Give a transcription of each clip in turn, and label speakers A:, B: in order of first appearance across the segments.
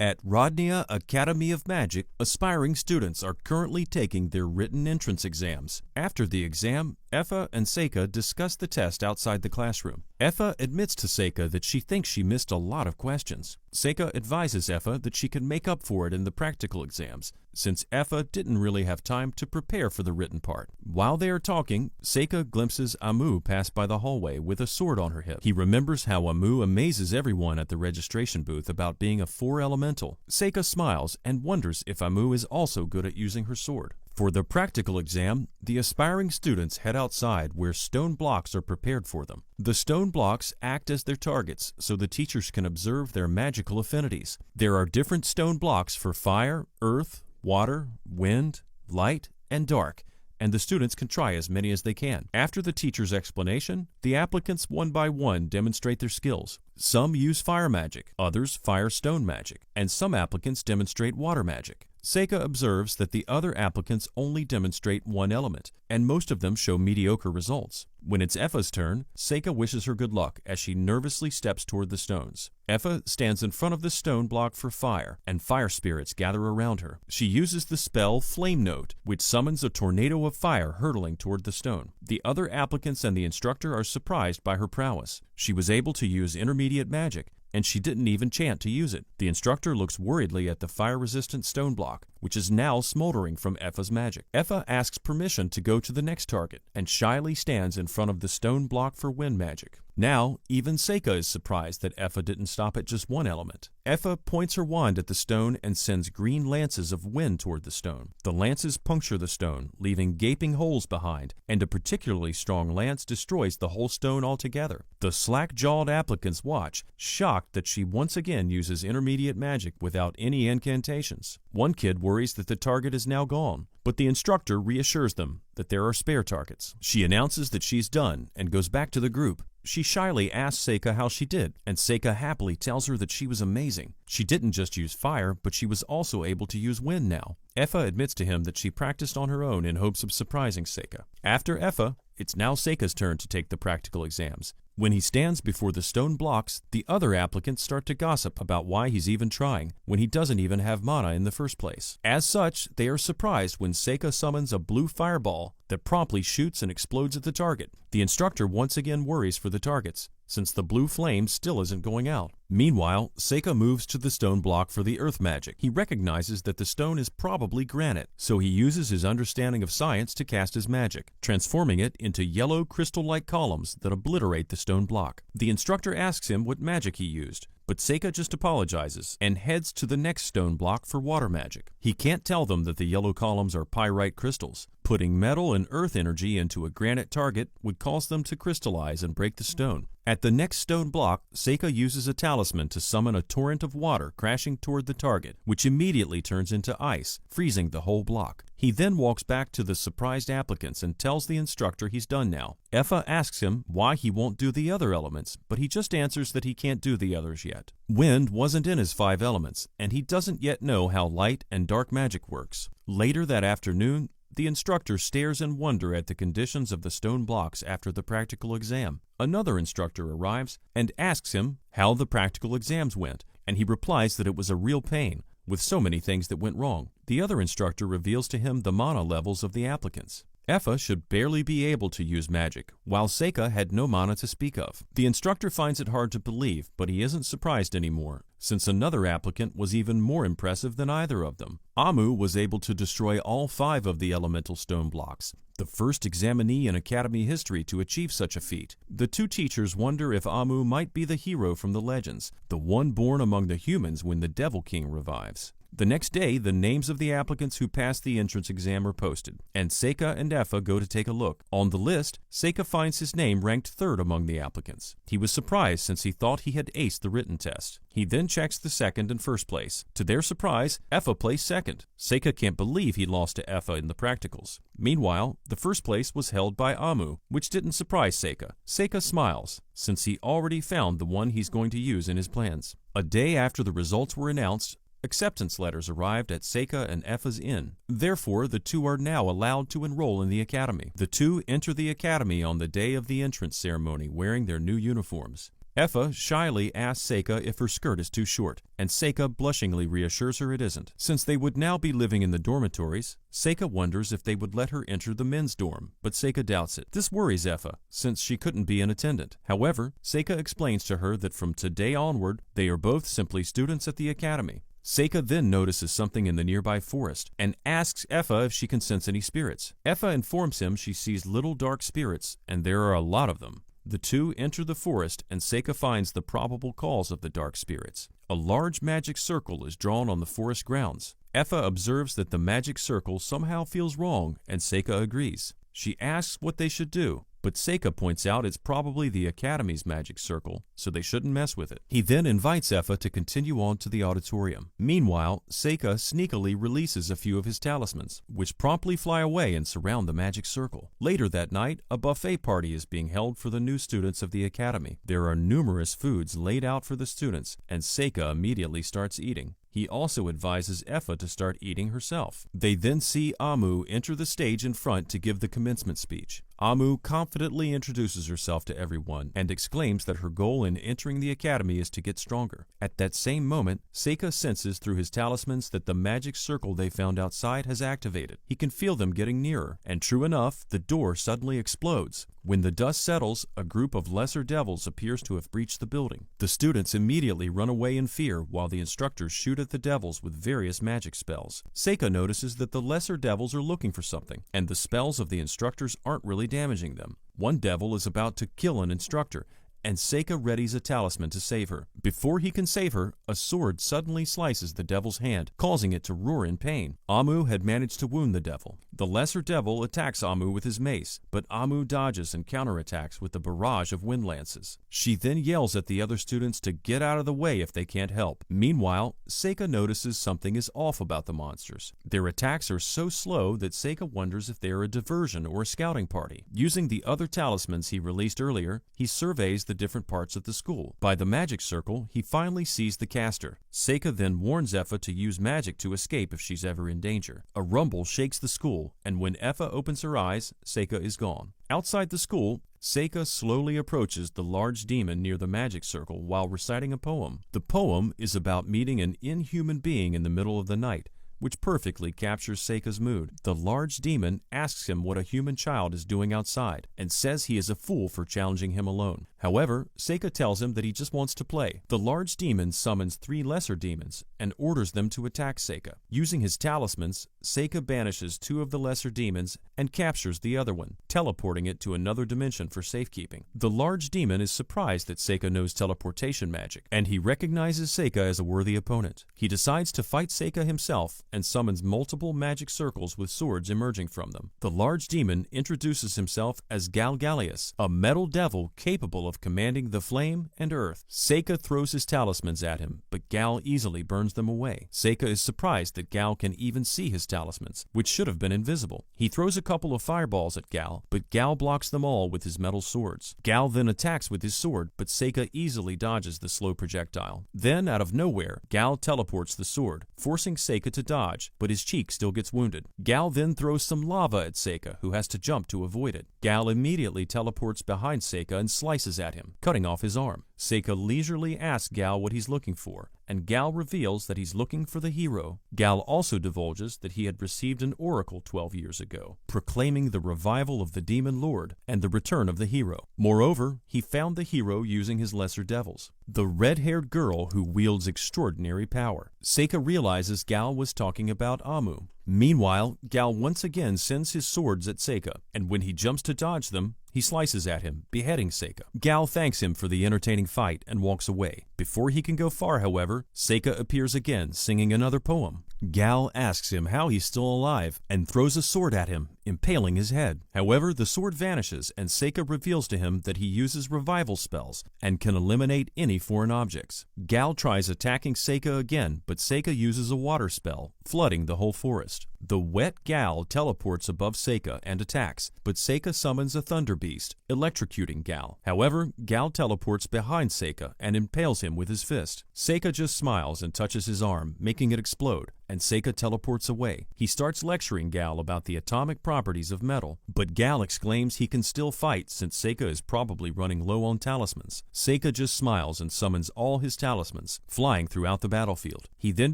A: At Rodnia Academy of Magic, aspiring students are currently taking their written entrance exams. After the exam, Effa and Seika discuss the test outside the classroom. Effa admits to Seika that she thinks she missed a lot of questions. Seika advises Effa that she can make up for it in the practical exams, since Effa didn't really have time to prepare for the written part. While they are talking, Seika glimpses Amu pass by the hallway with a sword on her hip. He remembers how Amu amazes everyone at the registration booth about being a 4 elemental. Seika smiles and wonders if Amu is also good at using her sword. For the practical exam, the aspiring students head outside where stone blocks are prepared for them. The stone blocks act as their targets so the teachers can observe their magical affinities. There are different stone blocks for fire, earth, water, wind, light, and dark, and the students can try as many as they can. After the teacher's explanation, the applicants one by one demonstrate their skills. Some use fire magic, others fire stone magic, and some applicants demonstrate water magic. Seika observes that the other applicants only demonstrate one element, and most of them show mediocre results. When it's Effa's turn, Seika wishes her good luck as she nervously steps toward the stones. Effa stands in front of the stone block for fire, and fire spirits gather around her. She uses the spell Flame Note, which summons a tornado of fire hurtling toward the stone. The other applicants and the instructor are surprised by her prowess. She was able to use intermediate magic, and she didn't even chant to use it. The instructor looks worriedly at the fire-resistant stone block, which is now smoldering from Effa's magic. Effa asks permission to go to the next target, and shyly stands in front of the stone block for wind magic. Now, even Seika is surprised that Effa didn't stop at just one element. Effa points her wand at the stone and sends green lances of wind toward the stone. The lances puncture the stone, leaving gaping holes behind, and a particularly strong lance destroys the whole stone altogether. The slack-jawed applicants watch, shocked that she once again uses intermediate magic without any incantations. One kid worries that the target is now gone, but the instructor reassures them that there are spare targets. She announces that she's done and goes back to the group. She shyly asks Seika how she did, and Seika happily tells her that she was amazing. She didn't just use fire, but she was also able to use wind now. Effa admits to him that she practiced on her own in hopes of surprising Seika. After Effa, it's now Seika's turn to take the practical exams. When he stands before the stone blocks, the other applicants start to gossip about why he's even trying, when he doesn't even have mana in the first place. As such, they are surprised when Seika summons a blue fireball that promptly shoots and explodes at the target. The instructor once again worries for the targets, since the blue flame still isn't going out. Meanwhile, Seika moves to the stone block for the earth magic. He recognizes that the stone is probably granite, so he uses his understanding of science to cast his magic, transforming it into yellow crystal-like columns that obliterate the stone block. The instructor asks him what magic he used, but Seika just apologizes and heads to the next stone block for water magic. He can't tell them that the yellow columns are pyrite crystals. Putting metal and earth energy into a granite target would cause them to crystallize and break the stone. At the next stone block, Seika uses a talisman to summon a torrent of water crashing toward the target, which immediately turns into ice, freezing the whole block. He then walks back to the surprised applicants and tells the instructor he's done now. Effa asks him why he won't do the other elements, but he just answers that he can't do the others yet. Wind wasn't in his 5 elements, and he doesn't yet know how light and dark magic works. Later that afternoon, the instructor stares in wonder at the conditions of the stone blocks after the practical exam. Another instructor arrives and asks him how the practical exams went, and he replies that it was a real pain, with so many things that went wrong. The other instructor reveals to him the mana levels of the applicants. Effa should barely be able to use magic, while Seika had no mana to speak of. The instructor finds it hard to believe, but he isn't surprised anymore, since another applicant was even more impressive than either of them. Amu was able to destroy all 5 of the elemental stone blocks, the first examinee in Academy history to achieve such a feat. The 2 teachers wonder if Amu might be the hero from the legends, the one born among the humans when the Devil King revives. The next day, the names of the applicants who passed the entrance exam are posted, and Seika and Effa go to take a look. On the list, Seika finds his name ranked 3rd among the applicants. He was surprised since he thought he had aced the written test. He then checks the 2nd and 1st place. To their surprise, Effa placed 2nd. Seika can't believe he lost to Effa in the practicals. Meanwhile, the 1st place was held by Amu, which didn't surprise Seika. Seika smiles, since he already found the one he's going to use in his plans. A day after the results were announced, acceptance letters arrived at Seika and Effa's inn. Therefore, the 2 are now allowed to enroll in the academy. The 2 enter the academy on the day of the entrance ceremony wearing their new uniforms. Effa shyly asks Seika if her skirt is too short, and Seika blushingly reassures her it isn't. Since they would now be living in the dormitories, Seika wonders if they would let her enter the men's dorm, but Seika doubts it. This worries Effa, since she couldn't be an attendant. However, Seika explains to her that from today onward, they are both simply students at the academy. Seika then notices something in the nearby forest and asks Effa if she can sense any spirits. Effa informs him she sees little dark spirits, and there are a lot of them. The two enter the forest, and Seika finds the probable cause of the dark spirits. A large magic circle is drawn on the forest grounds. Effa observes that the magic circle somehow feels wrong, and Seika agrees. She asks what they should do, but Seika points out it's probably the Academy's magic circle, so they shouldn't mess with it. He then invites Effa to continue on to the auditorium. Meanwhile, Seika sneakily releases a few of his talismans, which promptly fly away and surround the magic circle. Later that night, a buffet party is being held for the new students of the Academy. There are numerous foods laid out for the students, and Seika immediately starts eating. He also advises Effa to start eating herself. They then see Amu enter the stage in front to give the commencement speech. Amu confidently introduces herself to everyone and exclaims that her goal in entering the academy is to get stronger. At that same moment, Seika senses through his talismans that the magic circle they found outside has activated. He can feel them getting nearer, and true enough, the door suddenly explodes. When the dust settles, a group of lesser devils appears to have breached the building. The students immediately run away in fear while the instructors shoot at the devils with various magic spells. Seika notices that the lesser devils are looking for something, and the spells of the instructors aren't really damaging them. One devil is about to kill an instructor, and Seika readies a talisman to save her. Before he can save her, a sword suddenly slices the devil's hand, causing it to roar in pain. Amu had managed to wound the devil. The lesser devil attacks Amu with his mace, but Amu dodges and counterattacks with a barrage of wind lances. She then yells at the other students to get out of the way if they can't help. Meanwhile, Seika notices something is off about the monsters. Their attacks are so slow that Seika wonders if they are a diversion or a scouting party. Using the other talismans he released earlier, he surveys the different parts of the school. By the magic circle, he finally sees the caster. Seika then warns Effa to use magic to escape if she's ever in danger. A rumble shakes the school, and when Effa opens her eyes, Seika is gone. Outside the school, Seika slowly approaches the large demon near the magic circle while reciting a poem. The poem is about meeting an inhuman being in the middle of the night, which perfectly captures Seika's mood. The large demon asks him what a human child is doing outside, and says he is a fool for challenging him alone. However, Seika tells him that he just wants to play. The large demon summons 3 lesser demons and orders them to attack Seika. Using his talismans, Seika banishes 2 of the lesser demons and captures the other one, teleporting it to another dimension for safekeeping. The large demon is surprised that Seika knows teleportation magic, and he recognizes Seika as a worthy opponent. He decides to fight Seika himself and summons multiple magic circles with swords emerging from them. The large demon introduces himself as Galgalius, a metal devil capable of commanding the flame and earth. Seika throws his talismans at him, but Gal easily burns them away. Seika is surprised that Gal can even see his talismans, which should have been invisible. He throws a couple of fireballs at Gal, but Gal blocks them all with his metal swords. Gal then attacks with his sword, but Seika easily dodges the slow projectile. Then, out of nowhere, Gal teleports the sword, forcing Seika to dodge, but his cheek still gets wounded. Gal then throws some lava at Seika, who has to jump to avoid it. Gal immediately teleports behind Seika and slices at him, cutting off his arm. Seika leisurely asks Gal what he's looking for, and Gal reveals that he's looking for the hero. Gal also divulges that he had received an oracle 12 years ago, proclaiming the revival of the demon lord and the return of the hero. Moreover, he found the hero using his lesser devils, the red-haired girl who wields extraordinary power. Seika realizes Gal was talking about Amu. Meanwhile, Gal once again sends his swords at Seika, and when he jumps to dodge them, he slices at him, beheading Seika. Gal thanks him for the entertaining fight and walks away. Before he can go far, however, Seika appears again, singing another poem. Gal asks him how he's still alive and throws a sword at him, impaling his head. However, the sword vanishes, and Seika reveals to him that he uses revival spells and can eliminate any foreign objects. Gal tries attacking Seika again, but Seika uses a water spell, flooding the whole forest. The wet Gal teleports above Seika and attacks, but Seika summons a thunder beast, electrocuting Gal. However, Gal teleports behind Seika and impales him with his fist. Seika just smiles and touches his arm, making it explode, and Seika teleports away. He starts lecturing Gal about the atomic properties of metal, but Gal exclaims he can still fight since Seika is probably running low on talismans. Seika just smiles and summons all his talismans, flying throughout the battlefield. He then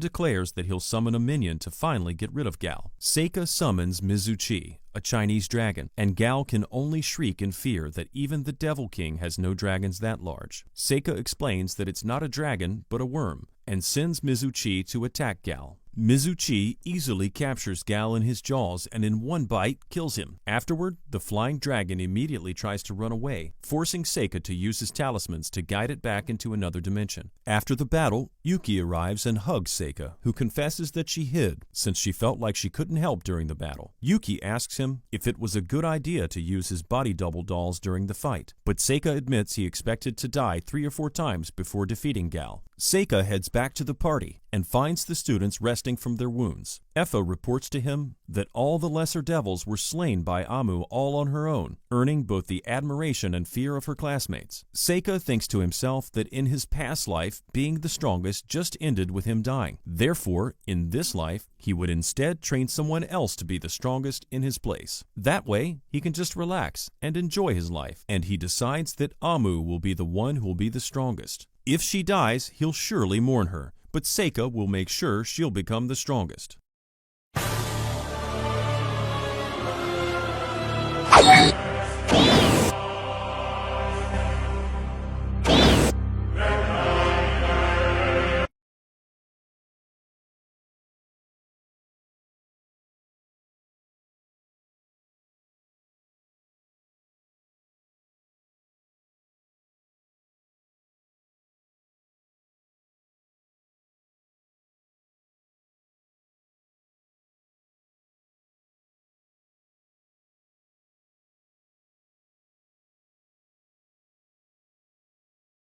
A: declares that he'll summon a minion to finally get rid of Gal. Seika summons Mizuchi, a Chinese dragon, and Gal can only shriek in fear that even the Devil King has no dragons that large. Seika explains that it's not a dragon, but a worm, and sends Mizuchi to attack Gal. Mizuchi easily captures Gal in his jaws and in one bite kills him. Afterward, the flying dragon immediately tries to run away, forcing Seika to use his talismans to guide it back into another dimension. After the battle, Yuki arrives and hugs Seika, who confesses that she hid since she felt like she couldn't help during the battle. Yuki asks him if it was a good idea to use his body double dolls during the fight, but Seika admits he expected to die 3 or 4 times before defeating Gal. Seika heads back to the party and finds the students resting from their wounds. Effa reports to him that all the lesser devils were slain by Amu all on her own, earning both the admiration and fear of her classmates. Seika thinks to himself that in his past life, being the strongest just ended with him dying. Therefore, in this life, he would instead train someone else to be the strongest in his place. That way, he can just relax and enjoy his life, and he decides that Amu will be the one who will be the strongest. If she dies, he'll surely mourn her, but Seika will make sure she'll become the strongest.